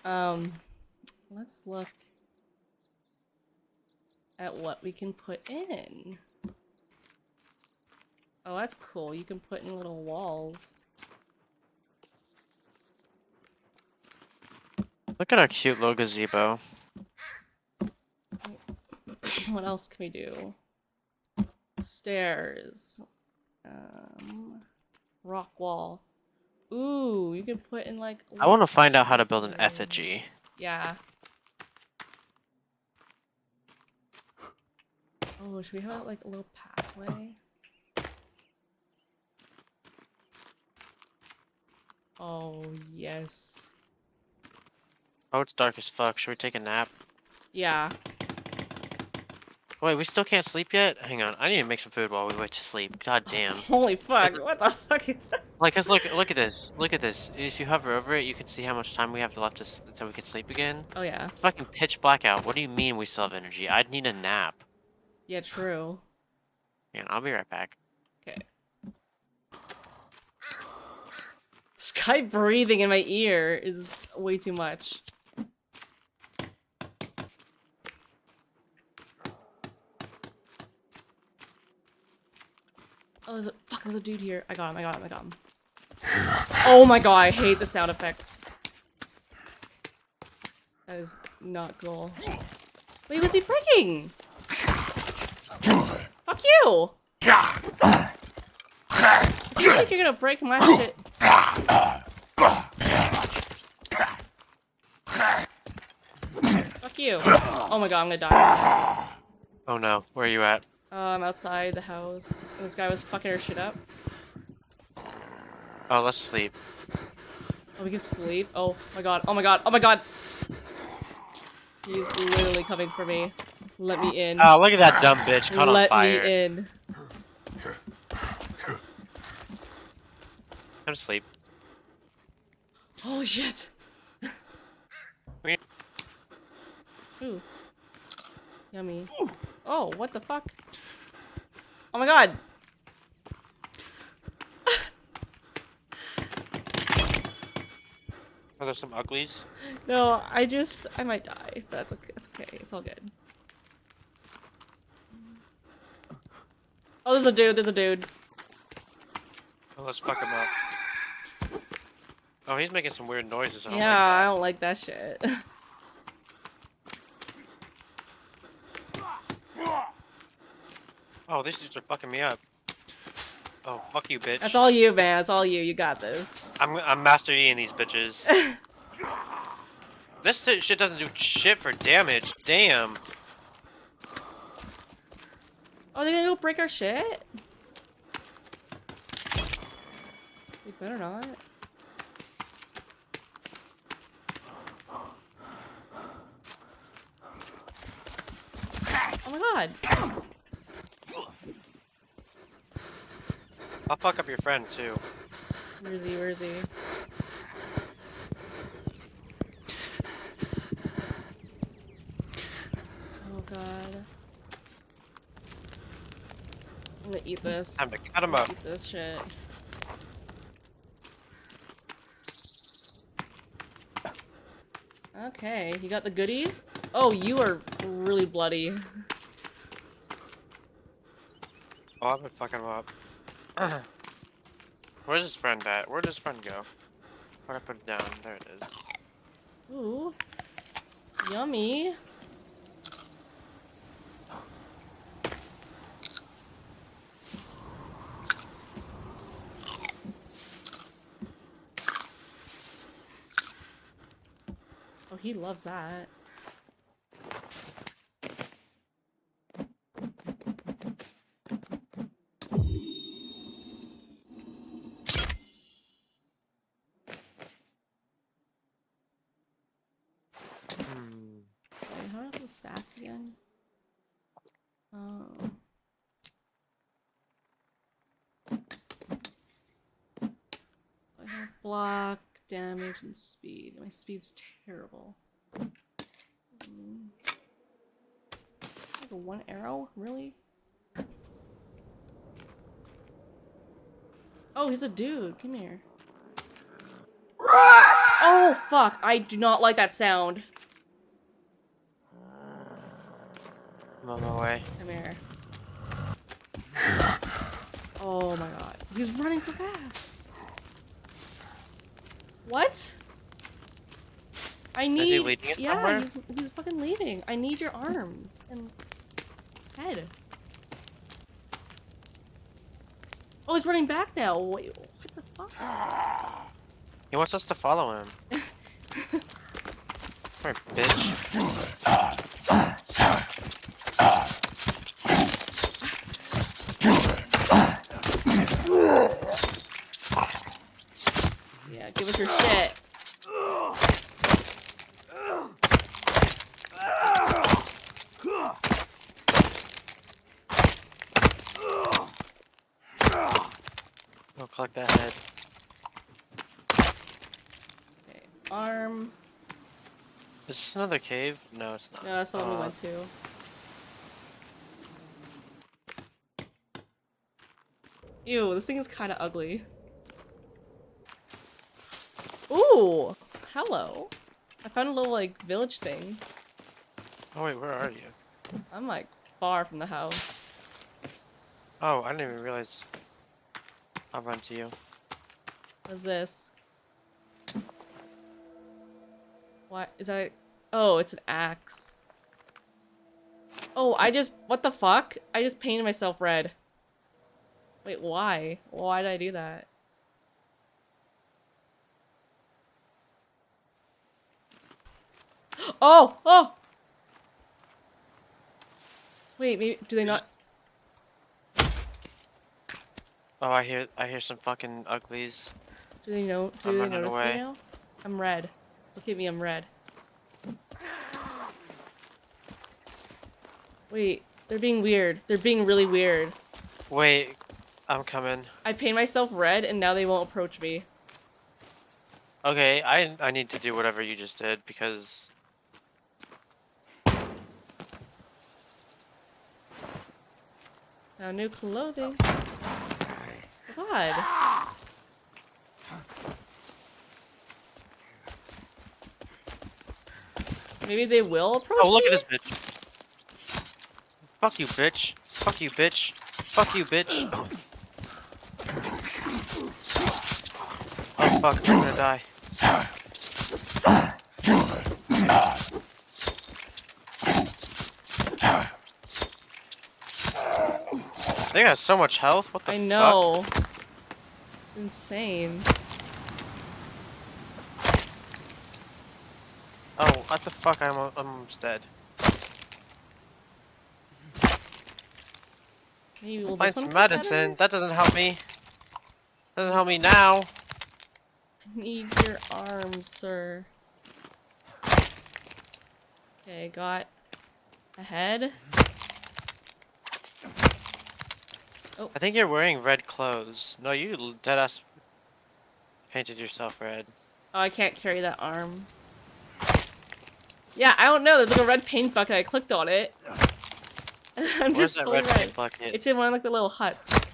Um, let's look at what we can put in. Oh, that's cool. You can put in little walls. Look at our cute little gazebo. What else can we do? Stairs. Rock wall. Ooh, you can put in like. I want to find out how to build an effigy. Yeah. Oh, should we have like a little pathway? Oh, yes. Oh, it's dark as fuck. Should we take a nap? Yeah. Wait, we still can't sleep yet? Hang on. I need to make some food while we wait to sleep. God damn. Holy fuck, It's, what the fuck is that? like, cause look at this. Look at this. If you hover over it, you can see how much time we have left until we can sleep again. Oh, yeah. It's fucking pitch black out. What do you mean we still have energy? I'd need a nap. Yeah, true. Man, I'll be right back. Okay. This guy breathing in my ear is way too much. Oh, there's a dude here. I got him, I got him, I got him. Oh my god, I hate the sound effects. That is not cool. Wait, was he breaking? Fuck you! You think you're gonna break my shit? Fuck you. Oh my god, I'm gonna die. Oh no, where are you at? I'm outside the house. And this guy was fucking her shit up. Oh, let's sleep. Oh, we can sleep? Oh my god, oh my god, oh my god! He's literally coming for me. Let me in. Oh, look at that dumb bitch caught on Let fire. me in. I'm asleep. Holy shit! Ooh. Yummy. Oh, what the fuck? Oh my god! Are there some uglies? No, I might die, but that's okay. That's okay. It's all good. Oh, there's a dude. There's a dude. Oh, let's fuck him up. Oh, he's making some weird noises. I don't Yeah, like I that. don't like that shit. Oh, these dudes are fucking me up. Oh, fuck you, bitch. That's all you, man. That's all you. You got this. I'm Master E in these bitches. This shit doesn't do shit for damage. Damn. Oh, they gonna go break our shit? They better not. Oh my god. I'll fuck up your friend too. Where is he? Where is he? Oh god. I'm gonna eat this. Time to cut him up. Eat this shit. Okay, you got the goodies? Oh, you are really bloody. Oh, I've been fucking him up. Where's his friend at? Where'd his friend go? Where'd I put it down? There it is. Ooh. Yummy. Oh, he loves that. Wait, how are the stats again? Oh. I have block, damage, and speed. My speed's terrible. Like a one arrow? Really? Oh, he's a dude. Come here. Oh, fuck. I do not like that sound. I'm on my way. Come here. Oh my god. He's running so fast. What? I need. Is he leading it yeah, somewhere? he's fucking leading. I need your arms and head. Oh, he's running back now. Wait, what the fuck? He wants us to follow him. Alright, bitch. Yeah, give us your shit. Go collect that head. Okay, arm. Is this another cave? No, it's not. No, that's the one we went to. Ew, this thing is kind of ugly. Ooh, hello. I found a little, like, village thing. Oh wait, where are you? I'm, like, far from the house. Oh, I didn't even realize. I'll run to you. What's this? What? Is that... Oh, it's an axe. Oh, what the fuck? I just painted myself red. Wait, why? Why did I do that? Oh! Oh! Wait, maybe... Do they not... Oh, I hear some fucking uglies. Do they know? I'm Do they running notice away. me now? I'm red. Look at me, I'm red. Wait, they're being weird. They're being really weird. Wait, I'm coming. I paint myself red and now they won't approach me. Okay, I need to do whatever you just did because Found new clothing. God. Maybe they will approach oh look me? at this bitch. Fuck you, bitch. Fuck you, bitch. Fuck you, bitch. Oh fuck, I'm gonna die. They got so much health. What the I fuck? know. Insane. Oh, what the fuck? I'm almost dead. Maybe will Find this one some cut medicine. better? That doesn't help me. Doesn't help me now. I need your arm, sir. Okay, got a head. I think you're wearing red clothes. No, you deadass painted yourself red. Oh, I can't carry that arm. Yeah, I don't know. There's like a red paint bucket. I clicked on it. I'm Where's just that fully red red. paint bucket? It's in one of like the little huts.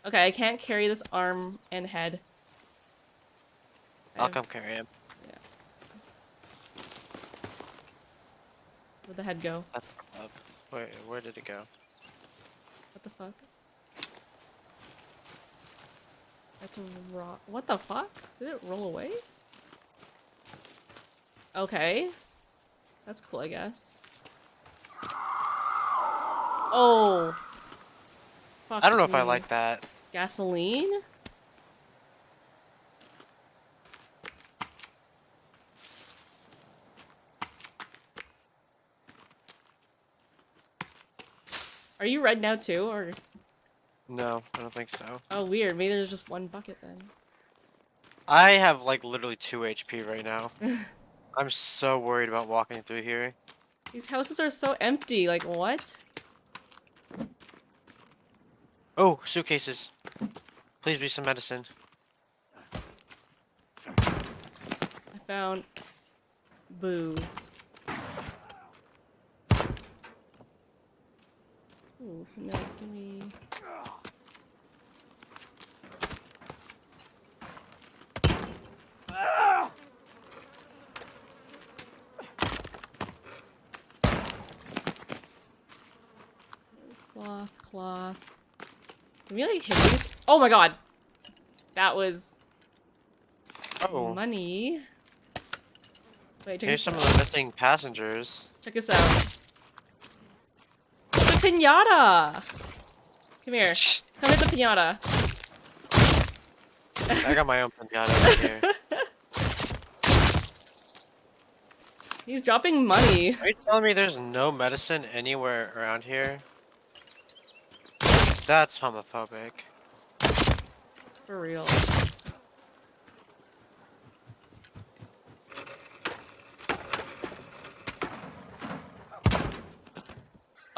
Okay, I can't carry this arm and head. I'll come carry him. Yeah. Where'd the head go? That's up. Where did it go? What the fuck? That's a rock. What the fuck? Did it roll away? Okay. That's cool, I guess. Oh. Fuck I don't know if I me. like that. Gasoline? Are you red now too, or? No, I don't think so. Oh, weird. Maybe there's just one bucket then. I have like literally 2 HP right now. I'm so worried about walking through here. These houses are so empty. Like, what? Oh, suitcases. Please be some medicine. I found booze. Ooh, no, give me. cloth. Can we like hit these? Oh my god! That was Oh, money. Wait, check here's this some out. of the missing passengers. Check this out. It's a pinata! Come here. Come hit the pinata. I got my own pinata over here. He's dropping money. Are you telling me there's no medicine anywhere around here? That's homophobic. For real.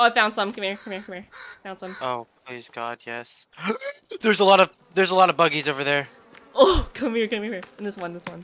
Oh, I found some. Come here, come here, come here. Found some. Oh, please God, yes. there's a lot of buggies over there. Oh, come here, come here. And this one, this one.